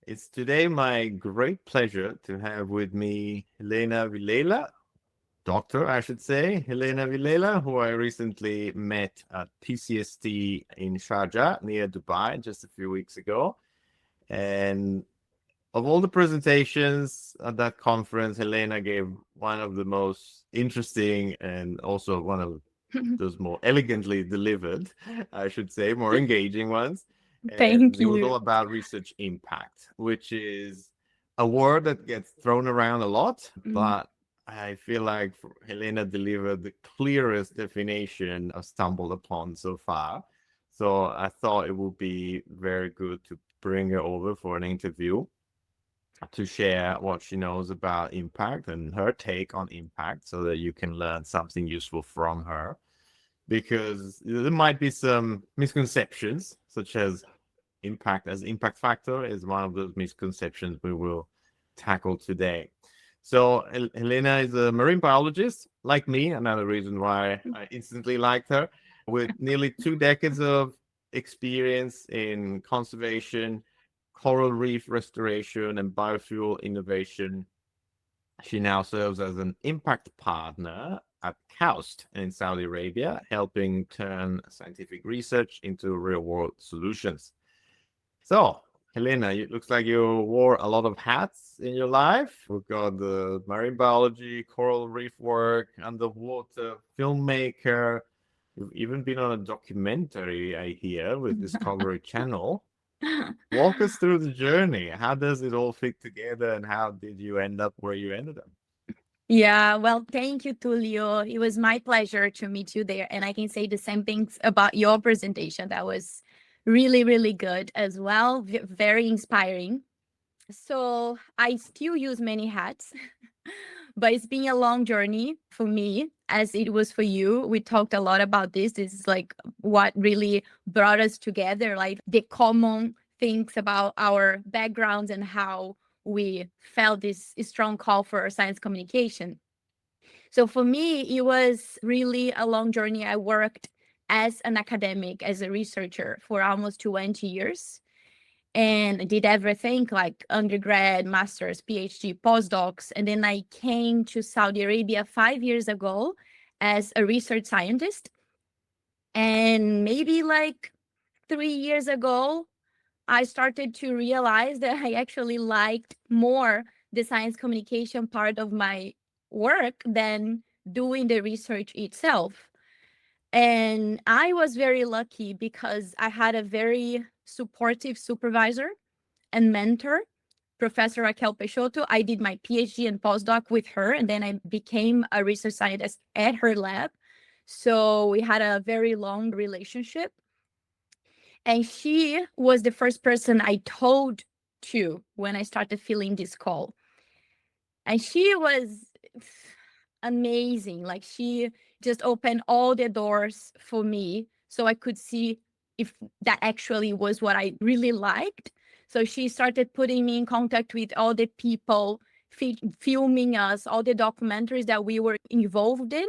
It's today my great pleasure to have with me Helena Villela, doctor, I should say, Helena Villela, who I recently met at PCST in Sharjah near Dubai just a few weeks ago. And of all the presentations at that conference, Helena gave one of the most interesting and also one of those more elegantly delivered, I should say, more engaging ones. Thank And it was you. all about research impact, which is a word that gets thrown around a lot, Mm. but I feel like Helena delivered the clearest definition I've stumbled upon so far. So I thought it would be very good to bring her over for an interview to share what she knows about impact and her take on impact so that you can learn something useful from her. Because there might be some misconceptions, such as impact as impact factor is one of those misconceptions we will tackle today. So Helena is a marine biologist, like me, another reason why I instantly liked her, with nearly 2 decades of experience in conservation, coral reef restoration, and biofuel innovation. She now serves as an impact partner at KAUST in Saudi Arabia, helping turn scientific research into real world solutions. So, Helena, it looks like you wore a lot of hats in your life. We've got the marine biology, coral reef work, underwater filmmaker. You've even been on a documentary, I hear, with Discovery Channel. Walk us through the journey. How does it all fit together, and how did you end up where you ended up? Yeah, well, thank you, Tullio. It was my pleasure to meet you there. And I can say the same things about your presentation. That was really, really good as well. Very inspiring. So I still use many hats, but it's been a long journey for me as it was for you. We talked a lot about this. This is like what really brought us together, like the common things about our backgrounds and how we felt this strong call for science communication. So for me, it was really a long journey. I worked as an academic, as a researcher for almost 20 years and I did everything like undergrad, master's, PhD, postdocs. And then I came to Saudi Arabia 5 years ago as a research scientist. And maybe like 3 years ago, I started to realize that I actually liked more the science communication part of my work than doing the research itself. And I was very lucky because I had a very supportive supervisor and mentor, Professor Raquel Peixoto. I did my PhD and postdoc with her, and then I became a research scientist at her lab. So we had a very long relationship. And she was the first person I told to when I started feeling this call. And she was amazing. Like she just opened all the doors for me so I could see if that actually was what I really liked. So she started putting me in contact with all the people filming us, all the documentaries that we were involved in.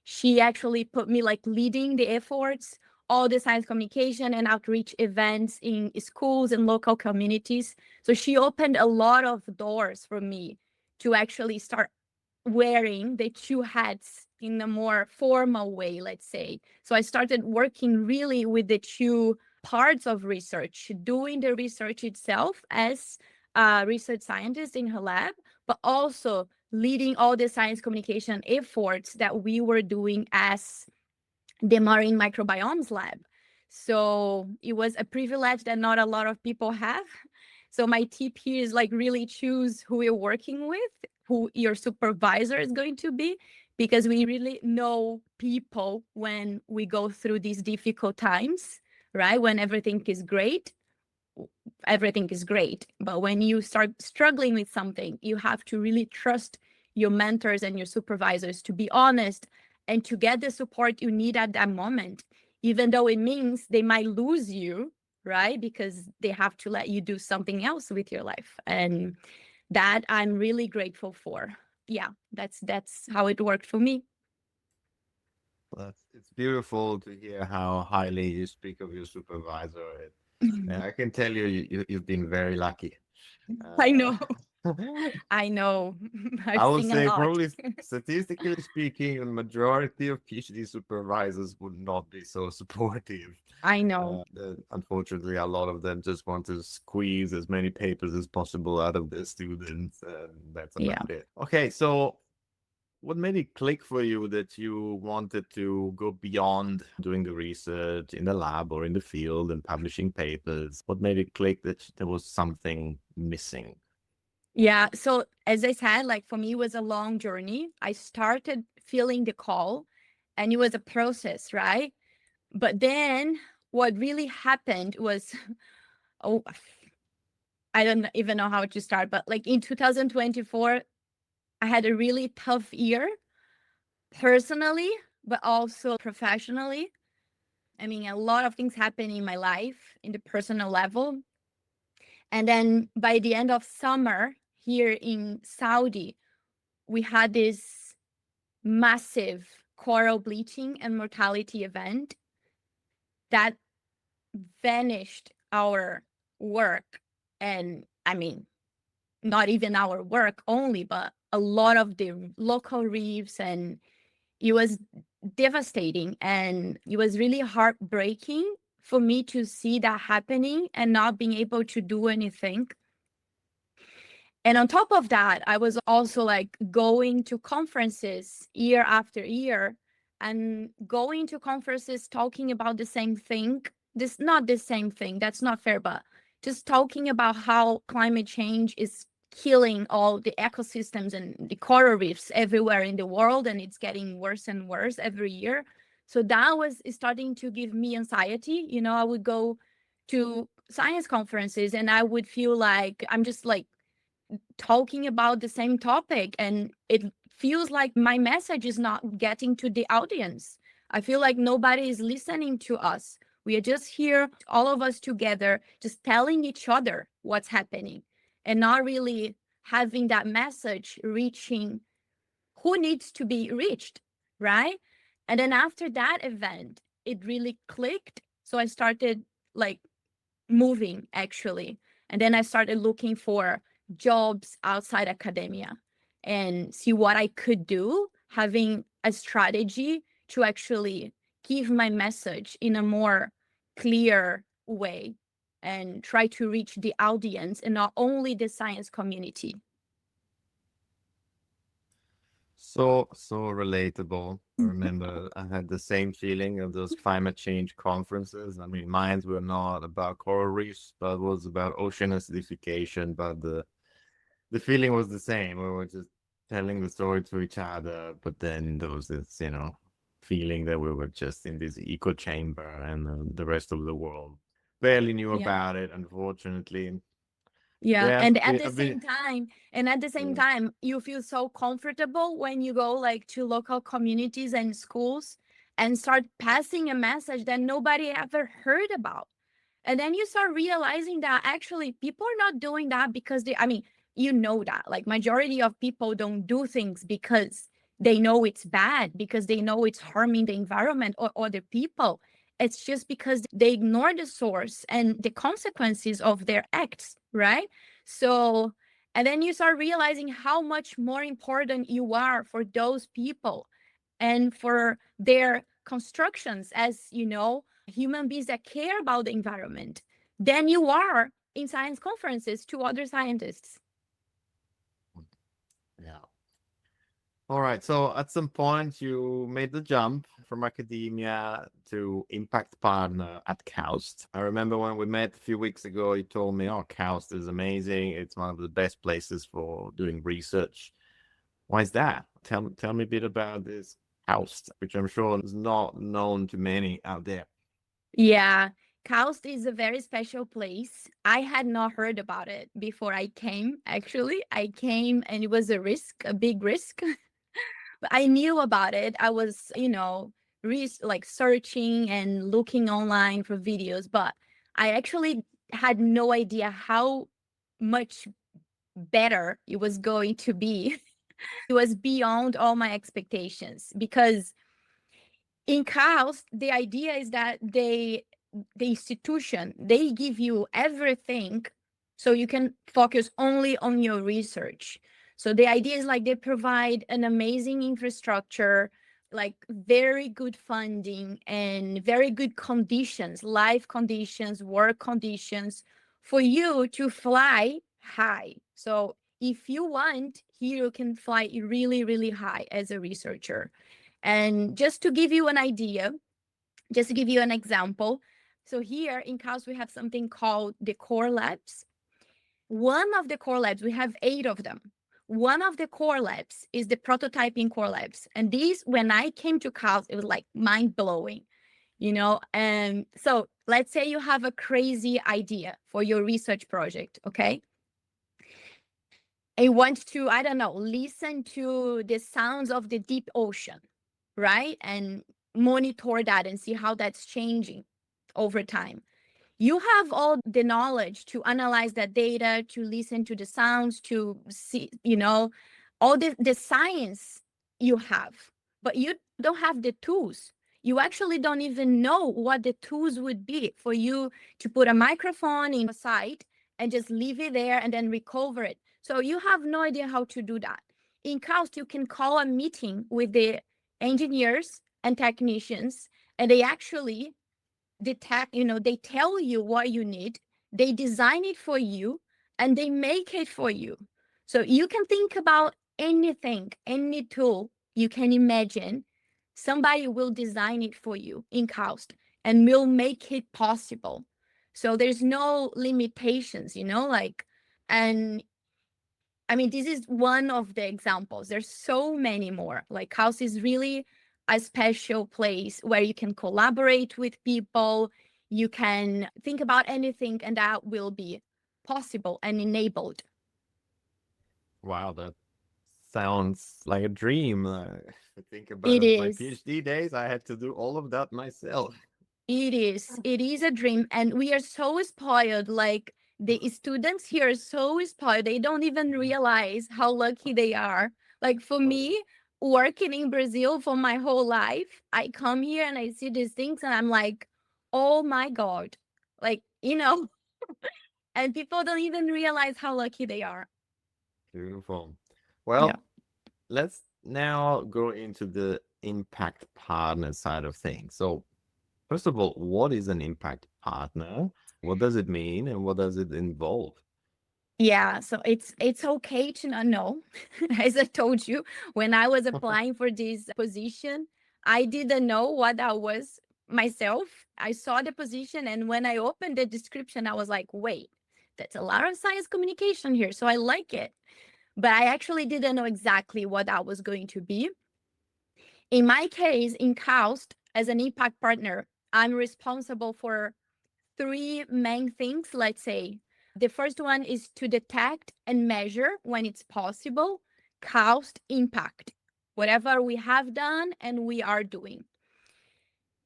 She actually put me like leading the efforts, all the science communication and outreach events in schools and local communities. So she opened a lot of doors for me to actually start wearing the two hats in a more formal way, let's say. So I started working really with the two parts of research, doing the research itself as a research scientist in her lab, but also leading all the science communication efforts that we were doing as the Marine Microbiomes Lab. So it was a privilege that not a lot of people have. So my tip here is like really choose who you're working with, who your supervisor is going to be, because we really know people when we go through these difficult times, right? When everything is great. But when you start struggling with something, you have to really trust your mentors and your supervisors to be honest and to get the support you need at that moment, even though it means they might lose you, right? Because they have to let you do something else with your life. And that I'm really grateful for. Yeah, that's how it worked for me. It's beautiful to hear how highly you speak of your supervisor. And I can tell you've been very lucky. I know. Uh, I know. I've I would seen a say lot. probably statistically speaking, the majority of PhD supervisors would not be so supportive. I know. Unfortunately, a lot of them just want to squeeze as many papers as possible out of their students, and that's Yeah. about it. Okay, so what made it click for you that you wanted to go beyond doing the research in the lab or in the field and publishing papers? What made it click that there was something missing? Yeah. So as I said, like for me, it was a long journey. I started feeling the call and it was a process, right? But then what really happened was, oh, I don't even know how to start, but like in 2024, I had a really tough year personally, but also professionally. I mean, a lot of things happened in my life in the personal level. And then by the end of summer here in Saudi, we had this massive coral bleaching and mortality event that vanished our work. And I mean, not even our work only, but a lot of the local reefs. And it was devastating. And it was really heartbreaking for me to see that happening and not being able to do anything. And on top of that, I was also like going to conferences year after year and going to conferences talking about the same thing. This not the same thing, that's not fair, but just talking about how climate change is killing all the ecosystems and the coral reefs everywhere in the world, and it's getting worse and worse every year. So that was starting to give me anxiety. You know, I would go to science conferences and I would feel like I'm just like talking about the same topic, and it feels like my message is not getting to the audience. I feel like nobody is listening to us. We are just here, all of us together, just telling each other what's happening and not really having that message reaching who needs to be reached, right? And then after that event, it really clicked. So I started like moving actually. And then I started looking for jobs outside academia and see what I could do, having a strategy to actually give my message in a more clear way and try to reach the audience and not only the science community. So relatable. I remember I had the same feeling of those climate change conferences. I mean, mine were not about coral reefs, but was about ocean acidification. But the feeling was the same. We were just telling the story to each other, but then there was this, feeling that we were just in this echo chamber, and the rest of the world barely knew Yeah. about it, unfortunately. Yeah, Yeah, and I at mean, the same time, mm, you feel so comfortable when you go like to local communities and schools and start passing a message that nobody ever heard about. And then you start realizing that actually people are not doing that because they, I mean, you know that like majority of people don't do things because they know it's bad, because they know it's harming the environment or other people. It's just because they ignore the source and the consequences of their acts, right? So, and then you start realizing how much more important you are for those people and for their constructions as, human beings that care about the environment than you are in science conferences to other scientists. yeah. All right. So at some point, you made the jump from academia to impact partner at KAUST. I remember when we met a few weeks ago, you told me, "Oh, KAUST is amazing. It's one of the best places for doing research." Why is that? Tell me a bit about this KAUST, which I'm sure is not known to many out there. Yeah, KAUST is a very special place. I had not heard about it before I came. Actually, I came and it was a risk, a big risk. But I knew about it. I was, like searching and looking online for videos, but I actually had no idea how much better it was going to be. It was beyond all my expectations because in KAUST, the idea is that the institution, they give you everything so you can focus only on your research. So the idea is like they provide an amazing infrastructure, like very good funding and very good conditions, life conditions, work conditions for you to fly high. So if you want, here you can fly really, really high as a researcher. And just to give you an idea, just to give you an example, so here in KAUST, we have something called the core labs. One of the core labs, we have 8 of them. One of the core labs is the prototyping core labs. And these, when I came to KAUST, it was like mind blowing, you know? And so let's say you have a crazy idea for your research project, okay? I want to, I don't know, listen to the sounds of the deep ocean, right? And monitor that and see how that's changing over time. You have all the knowledge to analyze that data, to listen to the sounds, to see, you know, all the science you have, but you don't have the tools. You actually don't even know what the tools would be for you to put a microphone in a site and just leave it there and then recover it. So you have no idea how to do that. In KAUST, you can call a meeting with the engineers and technicians, and they actually detect, you know, they tell you what you need, they design it for you, and they make it for you. So you can think about anything, any tool you can imagine, somebody will design it for you in KAUST and will make it possible. So there's no limitations, you know, like, and I mean, this is one of the examples. There's so many more. Like KAUST is really a special place where you can collaborate with people. You can think about anything, and that will be possible and enabled. Wow, that sounds like a dream. I think about It it, my is. PhD days, I had to do all of that myself. It is. It is a dream. And we are so spoiled. Like the students here are so spoiled. They don't even realize how lucky they are. Like for me, working in Brazil for my whole life, I come here and I see these things and I'm like, oh my God. Like, you know, and people don't even realize how lucky they are. Beautiful. Yeah. Well, let's now go into the impact partner side of things. So, first of all, what is an impact partner? What does it mean and what does it involve? Yeah, so it's okay to not know. As I told you, when I was applying for this position, I didn't know what that was myself. I saw the position, and when I opened the description, I was like, wait, that's a lot of science communication here. So I like it. But I actually didn't know exactly what that was going to be. In my case, in KAUST, as an impact partner, I'm responsible for 3 main things, let's say. The first one is to detect and measure when it's possible, KAUST impact, whatever we have done and we are doing.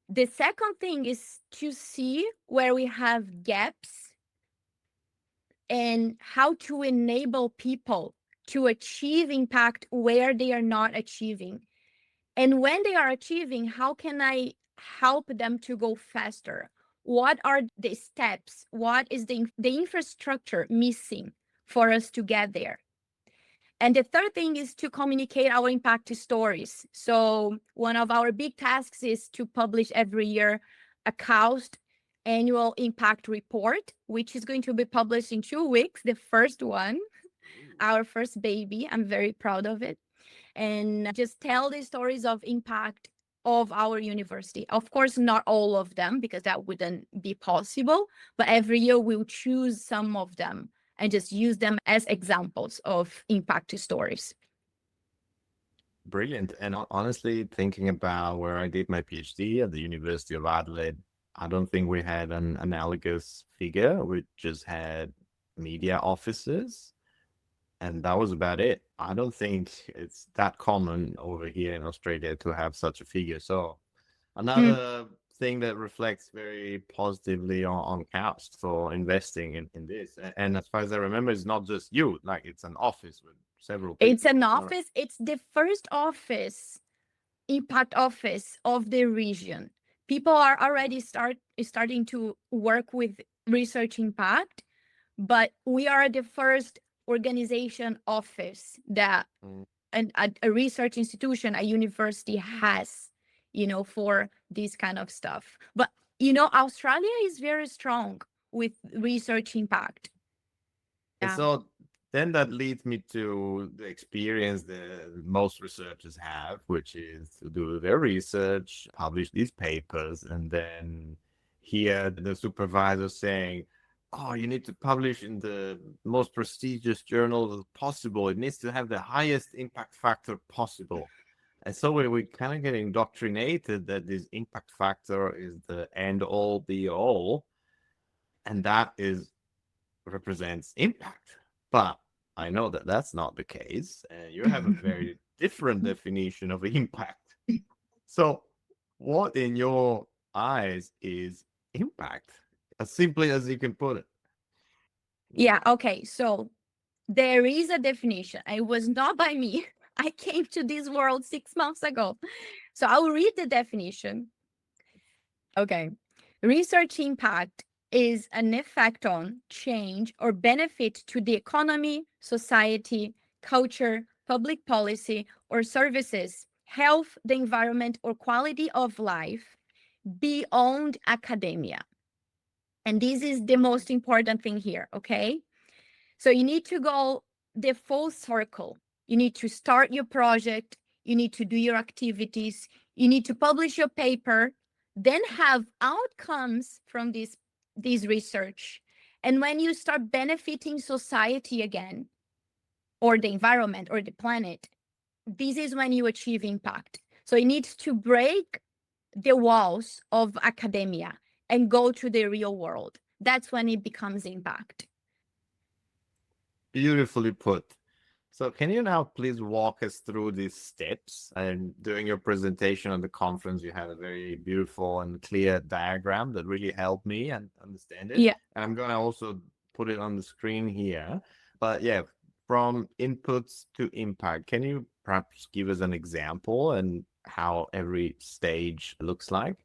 The second thing is to see where we have gaps and how to enable people to achieve impact where they are not achieving. And when they are achieving, how can I help them to go faster? What are the steps? What is the infrastructure missing for us to get there? And the third thing is to communicate our impact stories. So one of our big tasks is to publish every year a KAUST annual impact report, which is going to be published in 2 weeks. The first one, our first baby. I'm very proud of it. And just tell the stories of impact of our university. Of course, not all of them, because that wouldn't be possible, but every year we'll choose some of them and just use them as examples of impact stories. Brilliant. And honestly, thinking about where I did my PhD at the University of Adelaide, I don't think we had an analogous figure. We just had media officers, and that was about it. I don't think it's that common over here in Australia to have such a figure. So Mm, another thing that reflects very positively on KAUST for investing in this. And as far as I remember, it's not just you, like it's an office with several It's people. an Am I right? office, it's the first office, impact office of the region. People are already starting to work with research impact, but we are the first organization office that a research institution, a university has, for this kind of stuff. But, Australia is very strong with research impact. And Yeah. so then that leads me to the experience that most researchers have, which is to do their research, publish these papers, and then hear the supervisor saying, oh, you need to publish in the most prestigious journal possible. It needs to have the highest impact factor possible. And so we kind of get indoctrinated that this impact factor is the end all be all. And that represents impact. But I know that that's not the case. And you have a very different definition of impact. So, what in your eyes is impact? As simply as you can put it. Yeah. Okay. So there is a definition. It was not by me. I came to this world 6 months ago. So I'll read the definition. Okay. Research impact is an effect on, change, or benefit to the economy, society, culture, public policy, or services, health, the environment, or quality of life beyond academia. And this is the most important thing here, okay? So you need to go the full circle. You need to start your project. You need to do your activities. You need to publish your paper, then have outcomes from this research. And when you start benefiting society again, or the environment or the planet, this is when you achieve impact. So you need to break the walls of academia and go to the real world. That's when it becomes impact. Beautifully put. So, can you now please walk us through these steps? And during your presentation on the conference, you had a very beautiful and clear diagram that really helped me and understand it. Yeah. And I'm going to also put it on the screen here. But yeah, from inputs to impact, can you perhaps give us an example and how every stage looks like?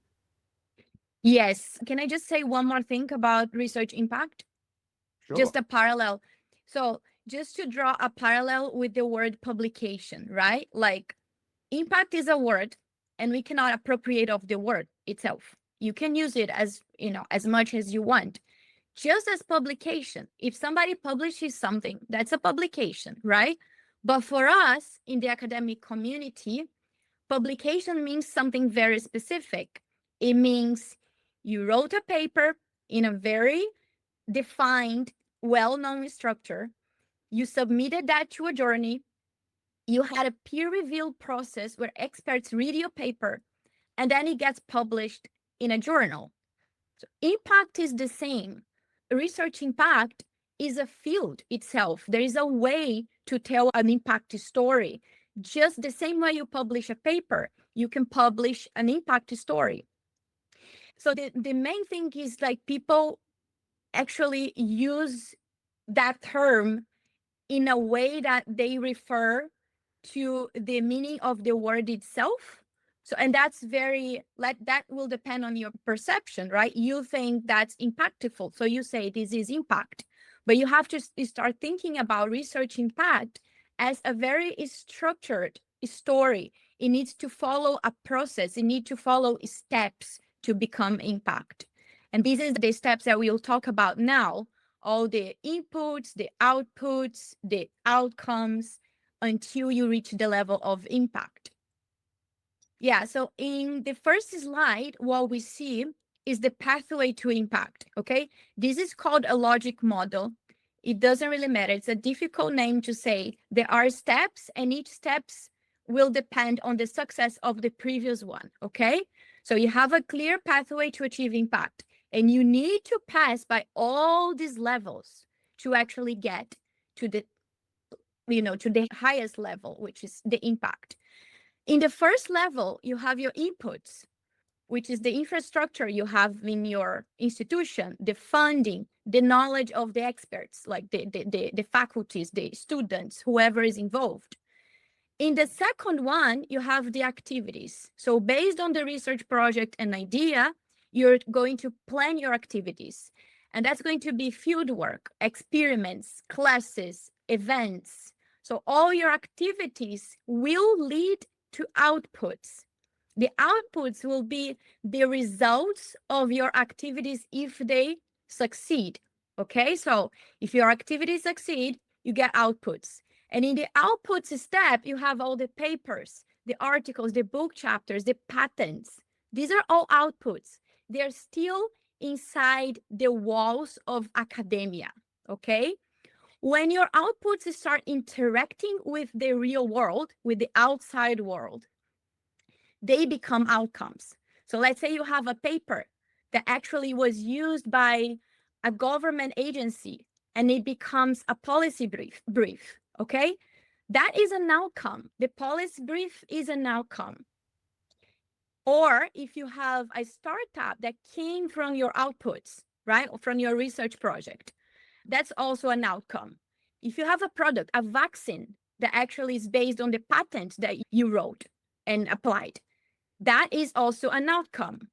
Yes. Can I just say one more thing about research impact? Sure. Just a parallel. So just to draw a parallel with the word publication, right? Like impact is a word and we cannot appropriate of the word itself. You can use it as, as much as you want. Just as publication, if somebody publishes something, that's a publication, right? But for us in the academic community, publication means something very specific. It means you wrote a paper in a very defined, well-known structure. You submitted that to a journal. You had a peer review process where experts read your paper, and then it gets published in a journal. So impact is the same. Research impact is a field itself. There is a way to tell an impact story. Just the same way you publish a paper, you can publish an impact story. So the main thing is like people actually use that term in a way that they refer to the meaning of the word itself. So, and that's that will depend on your perception, right? You think that's impactful. So you say this is impact, but you have to start thinking about research impact as a very structured story. It needs to follow a process. It needs to follow steps to become impact. And these are the steps that we'll talk about now. All the inputs, the outputs, the outcomes, until you reach the level of impact. Yeah, so in the first slide, what we see is the pathway to impact, okay? This is called a logic model. It doesn't really matter. It's a difficult name to say. There are steps, and each steps will depend on the success of the previous one, okay? So you have a clear pathway to achieve impact, and you need to pass by all these levels to actually get to the to the highest level, which is the impact. In the first level, you have your inputs, which is the infrastructure you have in your institution, the funding, the knowledge of the experts, like the faculties, the students, whoever is involved. In the second one, you have the activities. So based on the research project and idea, you're going to plan your activities. And that's going to be field work, experiments, classes, events. So all your activities will lead to outputs. The outputs will be the results of your activities if they succeed. Okay, so if your activities succeed, you get outputs. And in the outputs step, you have all the papers, the articles, the book chapters, the patents. These are all outputs. They're still inside the walls of academia. Okay, when your outputs start interacting with the real world, with the outside world, they become outcomes. So let's say you have a paper that actually was used by a government agency and it becomes a policy brief, okay? That is an outcome. The policy brief is an outcome. Or if you have a startup that came from your outputs, right, or from your research project, that's also an outcome. If you have a product, a vaccine that actually is based on the patent that you wrote and applied, that is also an outcome.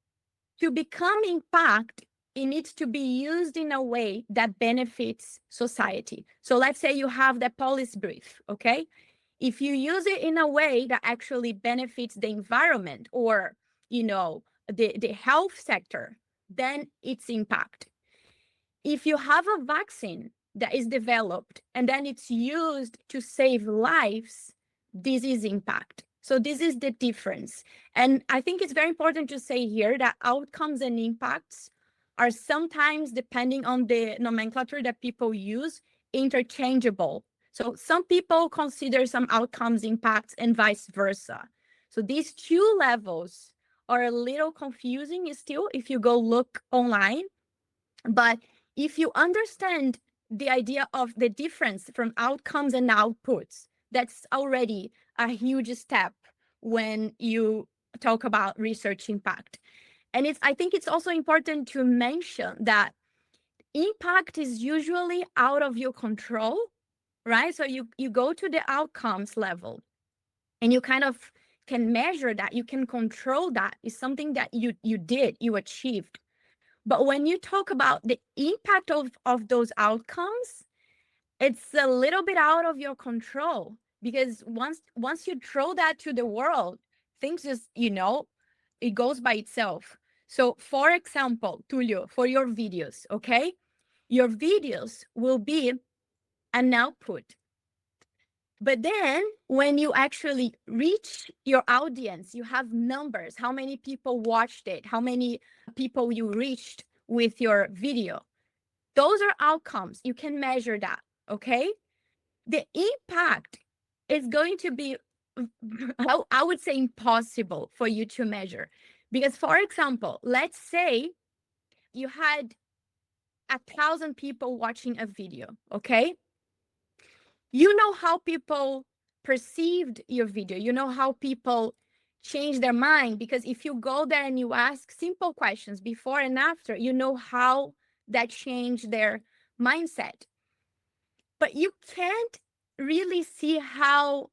To become impact, it needs to be used in a way that benefits society. So let's say you have the policy brief, okay? If you use it in a way that actually benefits the environment or, the health sector, then it's impact. If you have a vaccine that is developed and then it's used to save lives, this is impact. So this is the difference. And I think it's very important to say here that outcomes and impacts are sometimes, depending on the nomenclature that people use, interchangeable. So some people consider some outcomes impacts and vice versa. So these two levels are a little confusing still if you go look online. But if you understand the idea of the difference from outcomes and outputs, that's already a huge step when you talk about research impact. And I think it's also important to mention that impact is usually out of your control, right? So you go to the outcomes level and you kind of can measure that, you can control that. It's something that you did, you achieved. But when you talk about the impact of those outcomes, it's a little bit out of your control, because once you throw that to the world, things just, it goes by itself. So for example, Tullio, for your videos, okay? Your videos will be an output. But then when you actually reach your audience, you have numbers, how many people watched it, how many people you reached with your video. Those are outcomes. You can measure that, okay? The impact is going to be, I would say, impossible for you to measure. Because, for example, let's say you had 1,000 people watching a video, okay? You know how people perceived your video. You know how people change their mind, because if you go there and you ask simple questions before and after, you know how that changed their mindset. But you can't really see how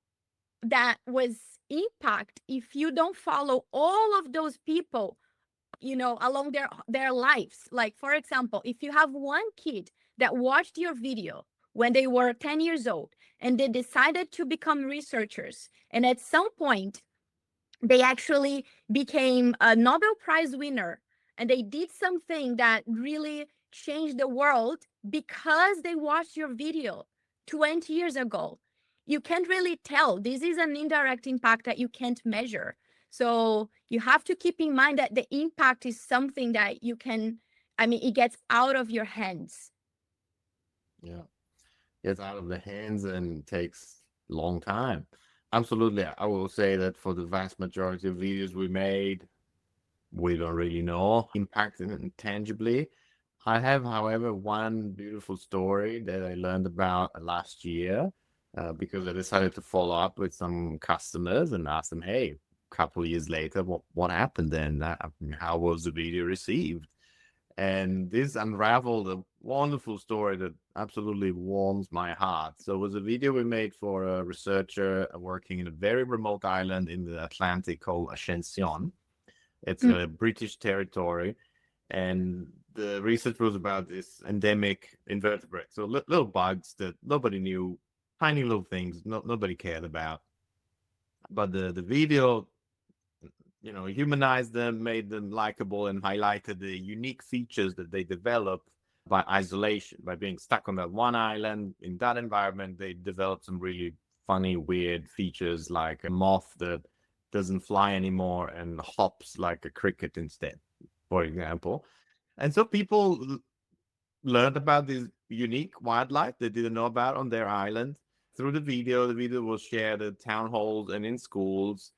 that was impact if you don't follow all of those people, along their lives. Like, for example, if you have one kid that watched your video when they were 10 years old and they decided to become researchers, and at some point they actually became a Nobel Prize winner, and they did something that really changed the world because they watched your video 20 years ago. You can't really tell. This is an indirect impact that you can't measure. So you have to keep in mind that the impact is something that it gets out of your hands. Yeah. It's out of the hands and takes a long time. Absolutely. I will say that for the vast majority of videos we made, we don't really know impact intangibly. I have, however, one beautiful story that I learned about last year, because I decided to follow up with some customers and ask them, hey, a couple of years later, what happened then? How was the video received? And this unraveled a wonderful story that absolutely warms my heart. So it was a video we made for a researcher working in a very remote island in the Atlantic called Ascension. It's a British territory. And the research was about this endemic invertebrate. So little bugs that nobody knew, tiny little things nobody cared about. But the video, humanized them, made them likable, and highlighted the unique features that they developed by isolation, by being stuck on that one island in that environment. They developed some really funny, weird features, like a moth that doesn't fly anymore and hops like a cricket instead, for example. And so people learned about this unique wildlife they didn't know about on their island through the video. The video was shared at town halls and in schools.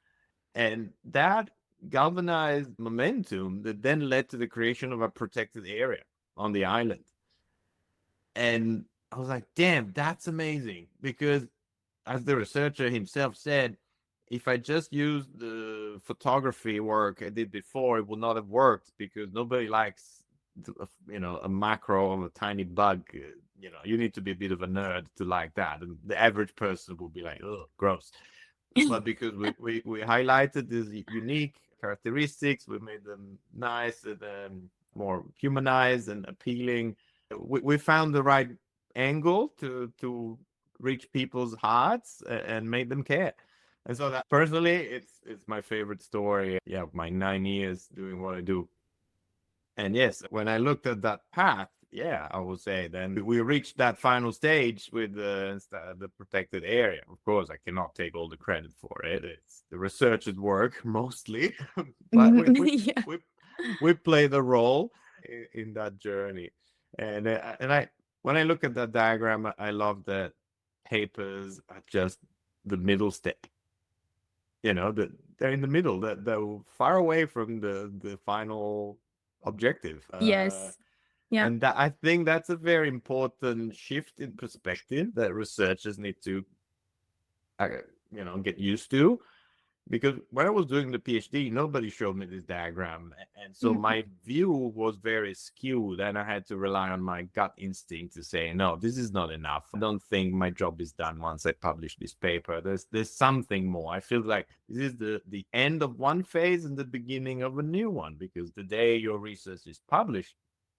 And that galvanized momentum that then led to the creation of a protected area on the island. And I was like, damn, that's amazing. Because as the researcher himself said, if I just used the photography work I did before, it would not have worked, because nobody likes, a macro of a tiny bug. You need to be a bit of a nerd to like that. And the average person will be like, oh, gross. But because we highlighted these unique characteristics, we made them nice and more humanized and appealing. We found the right angle to reach people's hearts and make them care. And so that personally, it's my favorite story. Yeah, my 9 years doing what I do. And yes, when I looked at that path, yeah, I would say then we reached that final stage with the protected area. Of course, I cannot take all the credit for it. It's the researchers' work mostly, but Yeah. we play the role in that journey. And when I look at that diagram, I love that papers are just the middle step. That they're in the middle, that they're far away from the final objective. Yes. Yeah. And I think that's a very important shift in perspective that researchers need to, get used to. Because when I was doing the PhD, nobody showed me this diagram. And so my view was very skewed, and I had to rely on my gut instinct to say, no, this is not enough. I don't think my job is done once I publish this paper. There's something more. I feel like this is the end of one phase and the beginning of a new one, because the day your research is published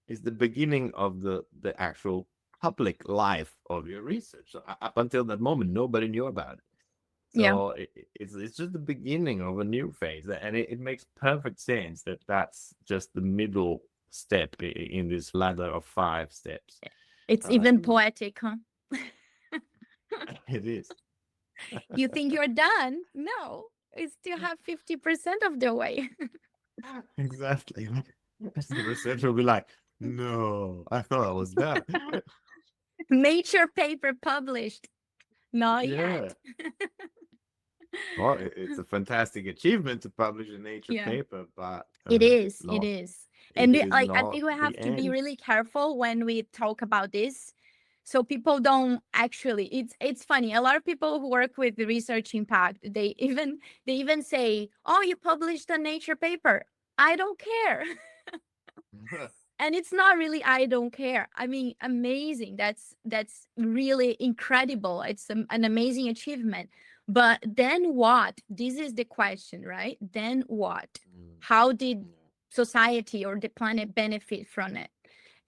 is the beginning of the actual public life of your research. So up until that moment, nobody knew about it. So it's just the beginning of a new phase, and it makes perfect sense that that's just the middle step in this ladder of 5 steps. It's even poetic, huh? It is. You think you're done? No, you still have 50% of the way. Exactly. The researcher will be like, no, I thought I was done. Nature paper published. Not Yeah. yet. Well, it's a fantastic achievement to publish a Nature paper, but it is. And I think we have to be really careful when we talk about this, so people don't actually. It's funny. A lot of people who work with the research impact, they even say, "Oh, you published a Nature paper. I don't care." And it's not really I don't care. I mean, amazing. That's really incredible. It's an amazing achievement. But then what? This is the question, right? Then what? How did society or the planet benefit from it?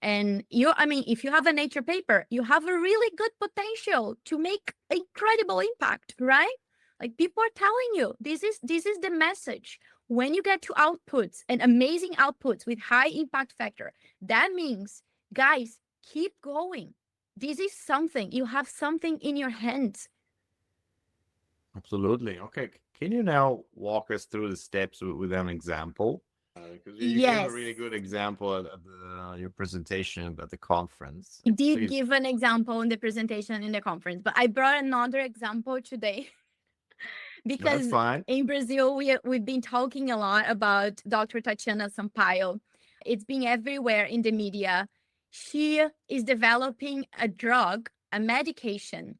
And if you have a Nature paper, you have a really good potential to make incredible impact, right? Like, people are telling you, this is the message. When you get to outputs and amazing outputs with high impact factor, that means, guys, keep going. This is something. You have something in your hands. Absolutely. Okay. Can you now walk us through the steps with an example? Because you gave a really good example at your presentation at the conference. I did give an example in the presentation in the conference, but I brought another example today. Because in Brazil, we've been talking a lot about Dr. Tatiana Sampaio. It's been everywhere in the media. She is developing a drug, a medication,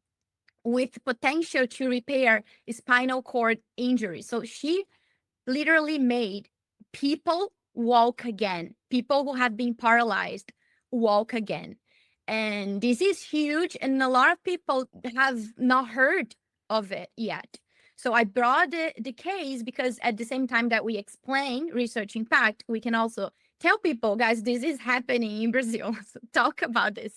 with potential to repair spinal cord injury. So she literally made people walk again. People who have been paralyzed walk again. And this is huge, and a lot of people have not heard of it yet. So I brought the case because at the same time that we explain research impact, we can also tell people, guys, this is happening in Brazil. So talk about this.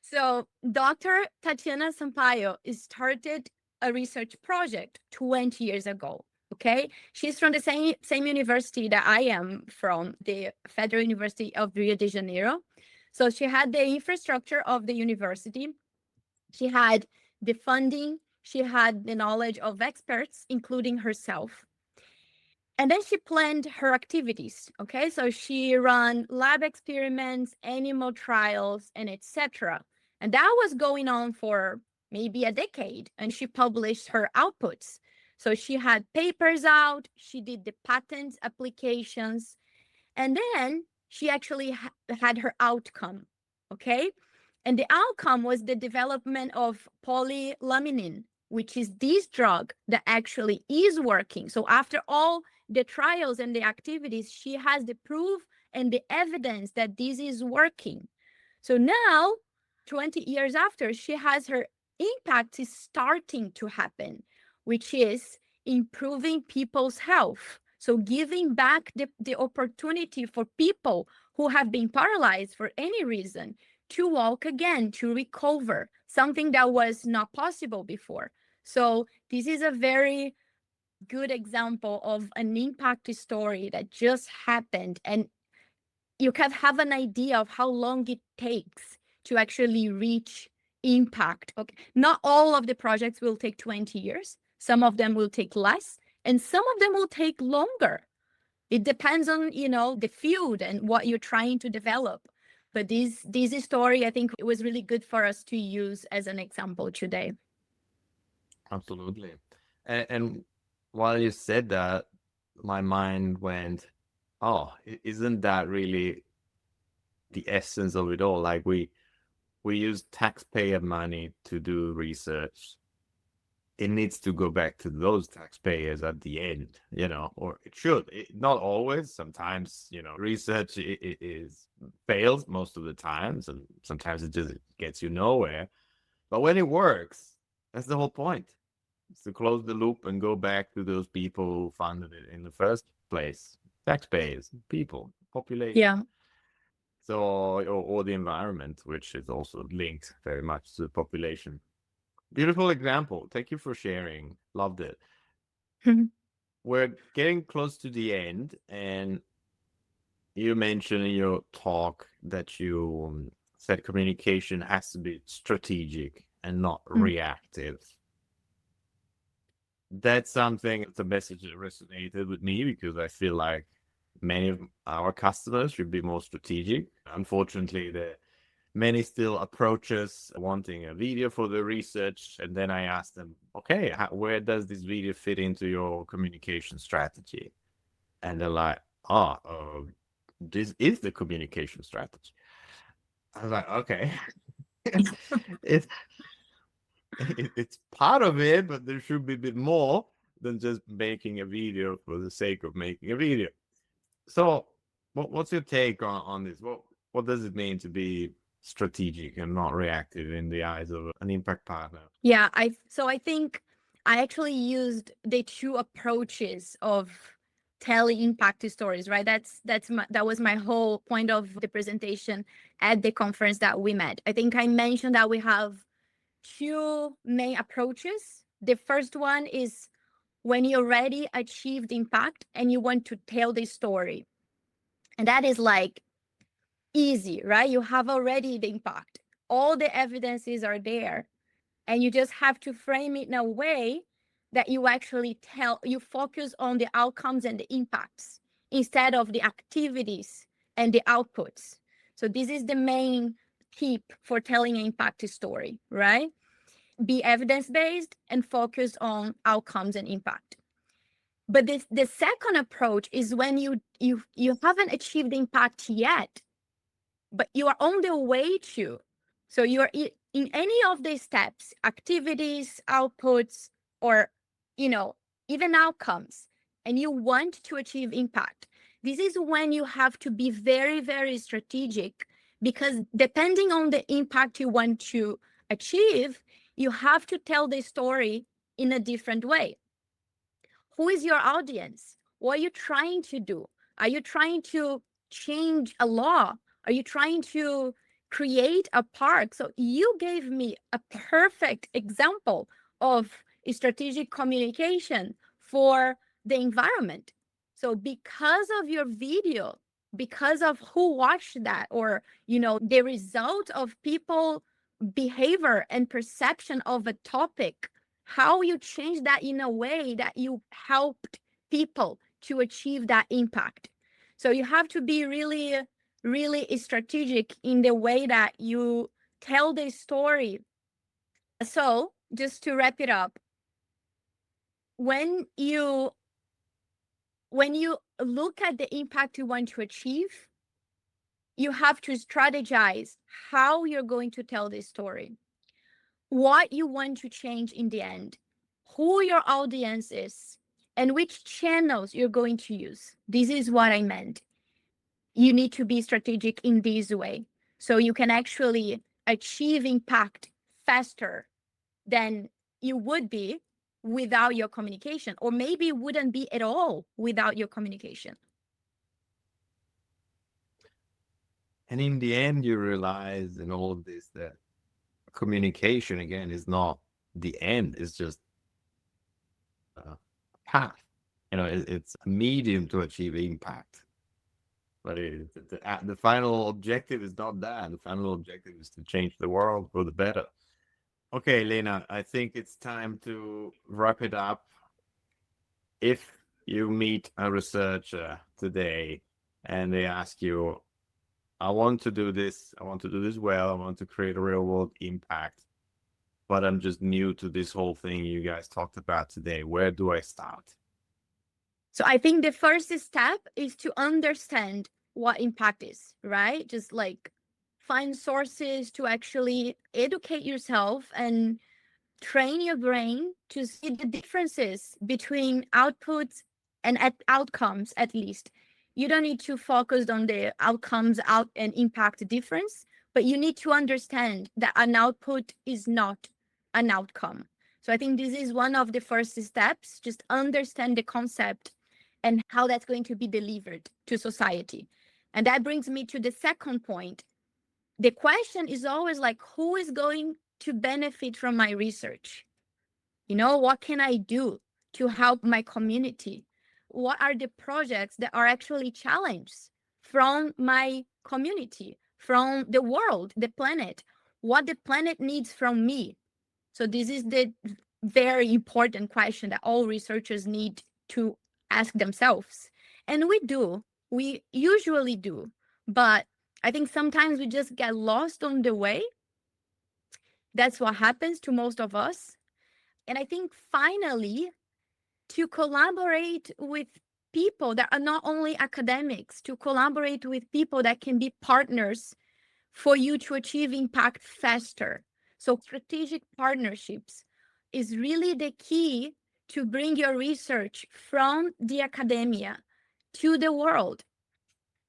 So Dr. Tatiana Sampaio started a research project 20 years ago. Okay, she's from the same university that I am from, the Federal University of Rio de Janeiro. So she had the infrastructure of the university, she had the funding, she had the knowledge of experts, including herself. And then she planned her activities. Okay, so she ran lab experiments, animal trials, and etc. And that was going on for maybe a decade. And she published her outputs. So she had papers out, she did the patent applications, and then she actually had her outcome. Okay, and the outcome was the development of polylaminin, which is this drug that actually is working. So after all the trials and the activities, she has the proof and the evidence that this is working. So now, 20 years after, she has her impact is starting to happen, which is improving people's health. So giving back the opportunity for people who have been paralyzed for any reason to walk again, to recover, something that was not possible before. So this is a very good example of an impact story that just happened, and you can have an idea of how long it takes to actually reach impact. Okay, not all of the projects will take 20 years. Some of them will take less, and some of them will take longer. It depends on, the field and what you're trying to develop. But this story, I think it was really good for us to use as an example today. Absolutely. And while you said that, my mind went, oh, isn't that really the essence of it all? Like we use taxpayer money to do research. It needs to go back to those taxpayers at the end, or it should. Not always. Sometimes, research is fails most of the times, and sometimes it just gets you nowhere. But when it works, that's the whole point. It's to close the loop and go back to those people who funded it in the first place. Taxpayers, people, population. Yeah. So, or the environment, which is also linked very much to the population. Beautiful example. Thank you for sharing. Loved it. We're getting close to the end, and you mentioned in your talk that you said communication has to be strategic and not reactive. That's something, it's a message that resonated with me because I feel like many of our customers should be more strategic. Unfortunately, many still approach us wanting a video for the research, and then I ask them, okay, where does this video fit into your communication strategy? And they're like, this is the communication strategy. I was like, okay. It's part of it, but there should be a bit more than just making a video for the sake of making a video. So what's your take on this? What does it mean to be strategic and not reactive in the eyes of an impact partner? Yeah, I think I actually used the two approaches of telling impact stories, right? That was my whole point of the presentation at the conference that we met. I think I mentioned that we have two main approaches. The first one is when you already achieved impact and you want to tell the story. And that is like easy, right? You have already the impact. All the evidences are there. And you just have to frame it in a way that you actually you focus on the outcomes and the impacts instead of the activities and the outputs. So this is the main tip for telling an impact story, right? Be evidence-based and focus on outcomes and impact. But the second approach is when you haven't achieved impact yet, but you are on the way to. So you're in any of these steps, activities, outputs, or even outcomes, and you want to achieve impact. This is when you have to be very, very strategic, because depending on the impact you want to achieve, you have to tell the story in a different way. Who is your audience? What are you trying to do? Are you trying to change a law? Are you trying to create a park? So you gave me a perfect example of strategic communication for the environment. So because of your video, because of who watched that, or the result of people behavior and perception of a topic, how you change that in a way that you helped people to achieve that impact. So you have to be really, really strategic in the way that you tell the story. So just to wrap it up, when you look at the impact you want to achieve, you have to strategize how you're going to tell this story, what you want to change in the end, who your audience is, and which channels you're going to use. This is what I meant. You need to be strategic in this way so you can actually achieve impact faster than you would be without your communication, or maybe wouldn't be at all without your communication. And in the end, you realize in all of this that communication, again, is not the end. It's just a path. It's a medium to achieve impact. But the final objective is not that. The final objective is to change the world for the better. Okay, Lena, I think it's time to wrap it up. If you meet a researcher today and they ask you, I want to do this well, I want to create a real world impact, but I'm just new to this whole thing you guys talked about today, where do I start? So I think the first step is to understand what impact is, right? Just like find sources to actually educate yourself and train your brain to see the differences between outputs and outcomes. At least you don't need to focus on the outcomes out and impact difference, but you need to understand that an output is not an outcome. So I think this is one of the first steps. Just understand the concept and how that's going to be delivered to society. And that brings me to the second point. The question is always like, who is going to benefit from my research? What can I do to help my community? What are the projects that are actually challenges from my community, from the world, the planet? What the planet needs from me? So this is the very important question that all researchers need to ask themselves. And we usually do, but I think sometimes we just get lost on the way. That's what happens to most of us. And I think finally, to collaborate with people that are not only academics, to collaborate with people that can be partners for you to achieve impact faster. So strategic partnerships is really the key to bring your research from the academia to the world.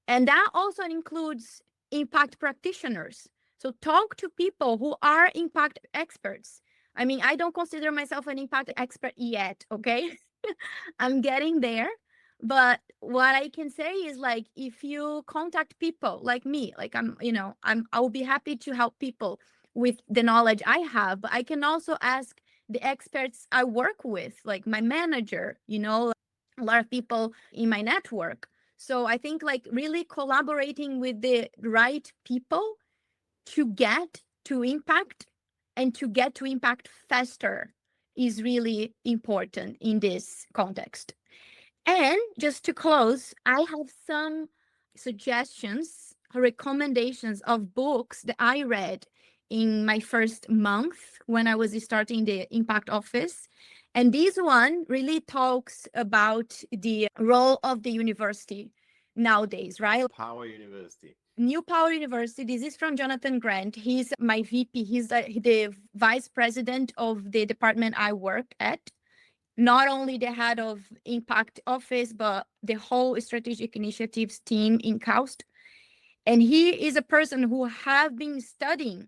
And that also includes impact practitioners. So talk to people who are impact experts. I mean, I don't consider myself an impact expert yet, okay? I'm getting there. But what I can say is, like, if you contact people like me, like I'll be happy to help people with the knowledge I have, but I can also ask the experts I work with, like my manager, a lot of people in my network. So I think like really collaborating with the right people to get to impact and to get to impact faster is really important in this context. And just to close, I have some suggestions, recommendations of books that I read in my first month when I was starting the Impact Office. And this one really talks about the role of the university nowadays, right? Power University. New Power University. This is from Jonathan Grant. He's my VP. He's the vice president of the department I work at. Not only the head of Impact Office, but the whole strategic initiatives team in KAUST. And he is a person who have been studying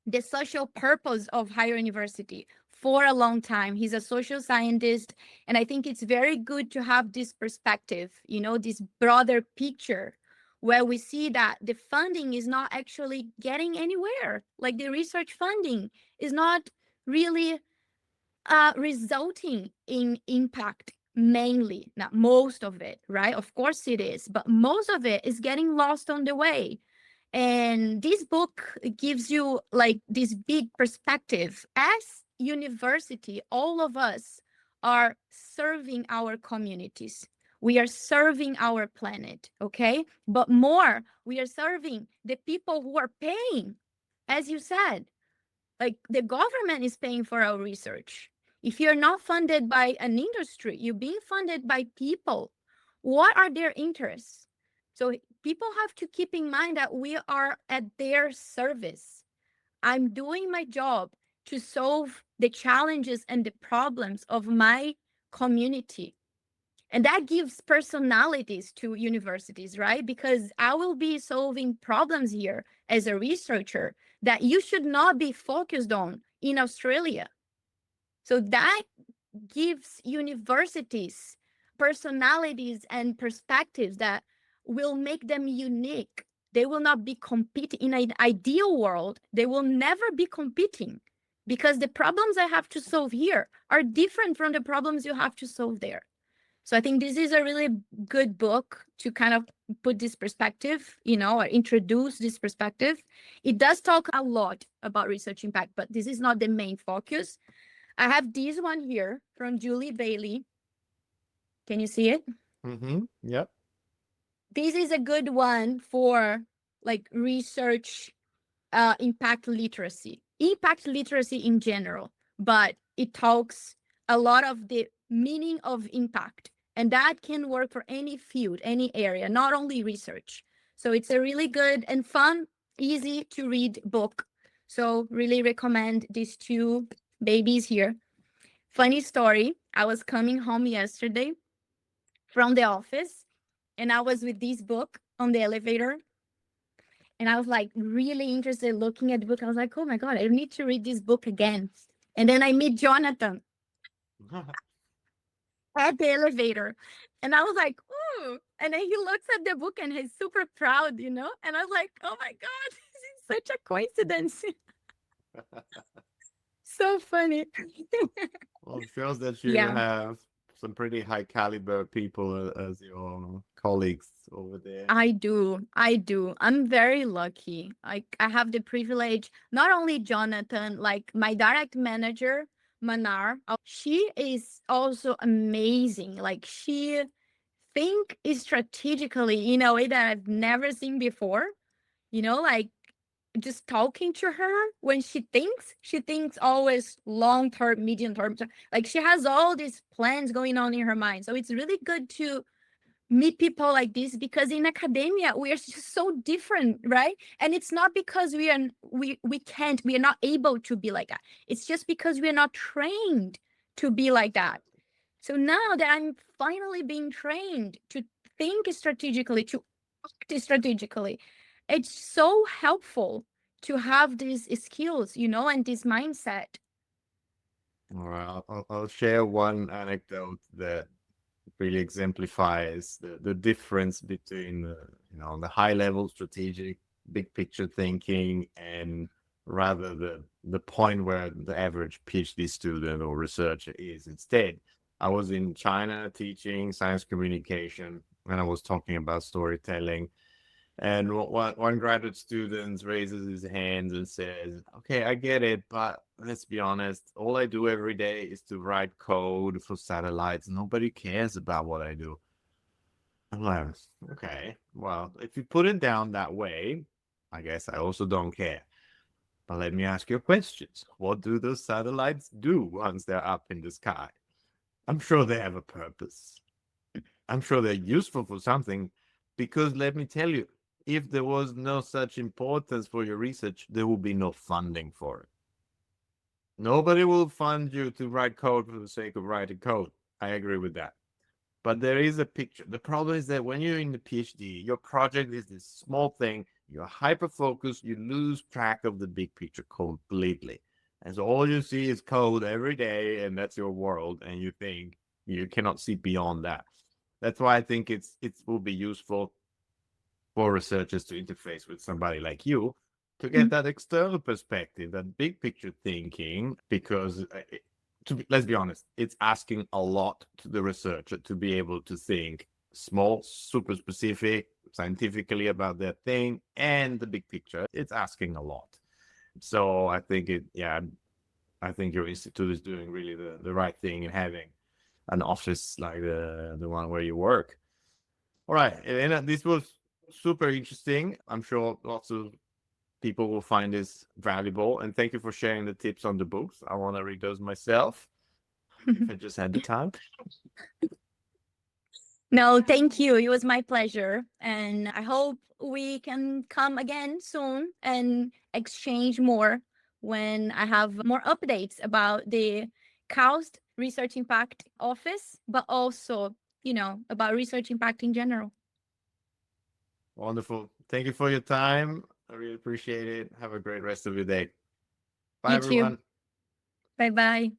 the social purpose of higher university for a long time. He's a social scientist, and I think it's very good to have this perspective, this broader picture where we see that the funding is not actually getting anywhere. Like the research funding is not really resulting in impact, mainly, not most of it, right? Of course it is, but most of it is getting lost on the way. And this book gives you like this big perspective. As university, all of us are serving our communities. We are serving our planet, okay? But more, we are serving the people who are paying. As you said, like the government is paying for our research. If you're not funded by an industry, you're being funded by people. What are their interests? So people have to keep in mind that we are at their service. I'm doing my job to solve the challenges and the problems of my community. And that gives personalities to universities, right? Because I will be solving problems here as a researcher that you should not be focused on in Australia. So that gives universities personalities and perspectives that will make them unique. They will not be competing in an ideal world. They will never be competing because the problems I have to solve here are different from the problems you have to solve there. So I think this is a really good book to kind of put this perspective, or introduce this perspective. It does talk a lot about research impact, but this is not the main focus. I have this one here from Julie Bailey. Can you see it? Mm-hmm. Yep. This is a good one for like research impact literacy in general, but it talks a lot of the meaning of impact, and that can work for any field, any area, not only research. So it's a really good and fun, easy to read book. So really recommend these two babies here. Funny story, I was coming home yesterday from the office and I was with this book on the elevator. And I was like really interested looking at the book. I was like, oh my God, I need to read this book again. And then I meet Jonathan at the elevator. And I was like, ooh. And then he looks at the book and he's super proud, And I was like, oh my God, this is such a coincidence. So funny. Well, it shows that you Yeah. have some pretty high caliber people as your colleagues over there. I do. I'm very lucky. I have the privilege, not only Jonathan, like my direct manager, Manar, she is also amazing. Like she think strategically in a way that I've never seen before. Like just talking to her when she thinks always long term, medium term. Like she has all these plans going on in her mind. So it's really good to meet people like this, because in academia we are just so different, right? And it's not because we are not able to be like that. It's just because we are not trained to be like that. So now that I'm finally being trained to think strategically, to act strategically, it's so helpful to have these skills, and this mindset. All right, I'll share one anecdote that really exemplifies the difference between the high level strategic big picture thinking and rather the point where the average PhD student or researcher is. Instead, I was in China teaching science communication and I was talking about storytelling. And one graduate student raises his hands and says, okay, I get it, but let's be honest, all I do every day is to write code for satellites. Nobody cares about what I do. I'm like, okay, well, if you put it down that way, I guess I also don't care. But let me ask you questions. What do those satellites do once they're up in the sky? I'm sure they have a purpose. I'm sure they're useful for something, because let me tell you, if there was no such importance for your research, there will be no funding for it. Nobody will fund you to write code for the sake of writing code. I agree with that. But there is a picture. The problem is that when you're in the PhD, your project is this small thing, you're hyper focused, you lose track of the big picture completely. And so all you see is code every day, and that's your world, and you think you cannot see beyond that. That's why I think it will be useful for researchers to interface with somebody like you to get that external perspective, that big picture thinking, because let's be honest, it's asking a lot to the researcher to be able to think small, super specific, scientifically about their thing and the big picture. It's asking a lot. So I think I think your institute is doing really the right thing in having an office like the one where you work. All right, Elena, this was super interesting. I'm sure lots of people will find this valuable. And thank you for sharing the tips on the books. I want to read those myself if I just had the time. No, thank you. It was my pleasure. And I hope we can come again soon and exchange more when I have more updates about the KAUST Research Impact Office, but also, about research impact in general. Wonderful. Thank you for your time. I really appreciate it. Have a great rest of your day. Bye, You everyone. too. Bye-bye.